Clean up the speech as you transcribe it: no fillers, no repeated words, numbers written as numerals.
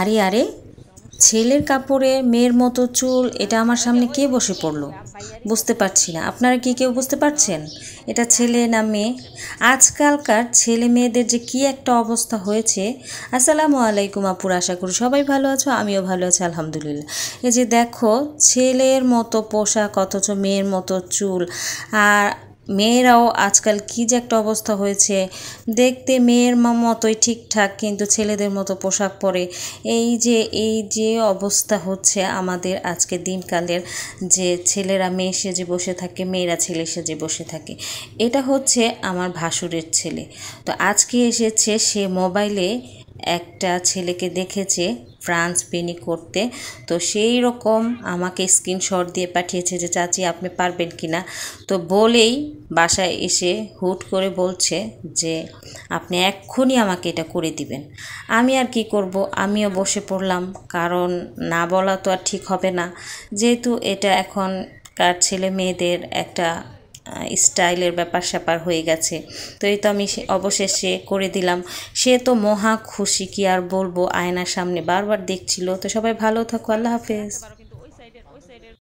আরে আরে, ছেলের কাপড়ে মেয়ের মতো চুল, এটা আমার সামনে কে বসে পড়লো? বুঝতে পারছি না। আপনারা কি কেউ বুঝতে পারছেন এটা ছেলে না মেয়ে? আজকালকার ছেলে মেয়েদের যে কি একটা অবস্থা হয়েছে। আসসালামু আলাইকুম আপুরা, আশা করি সবাই ভালো আছো, আমিও ভালো আছি আলহামদুলিল্লাহ। এই যে দেখো, ছেলের মতো পোশাক অথচ মেয়ের মতো চুল। আর মেয়েরাও আজকাল কী যে একটা অবস্থা হয়েছে, দেখতে মেয়ের মতোই ঠিকঠাক কিন্তু ছেলেদের মতো পোশাক পরে। এই যে অবস্থা হচ্ছে আমাদের আজকে দিনকালের, যে ছেলেরা মেয়ে সেজে বসে থাকে, মেয়েরা ছেলে সেজে বসে থাকে। এটা হচ্ছে আমার ভাসুরের ছেলে। তো আজকে এসেছে, সে মোবাইলে একটা ছেলেকে দেখেছে ফ্রান্স বেনি করতে। তো সেই রকম আমাকে স্ক্রিনশট দিয়ে পাঠিয়েছে যে চাচি আপনি পারবেন কি না। তো বলেই বাসায় এসে হুট করে বলছে যে আপনি এক্ষুনি আমাকে এটা করে দিবেন। আমি আর কি করব, আমিও বসে পড়লাম, কারণ না বলা তো আর ঠিক হবে না, যেহেতু এটা এখনকার ছেলে মেয়েদের একটা স্টাইলের ব্যাপার স্যাপার হয়ে গেছে। তো এই তো আমি অবশেষে করে দিলাম। সে তো মহা খুশি, কি আর বলবো, আয়নার সামনে বারবার দেখছিল। তো সবাই ভালো থাকো, আল্লাহ হাফেজ।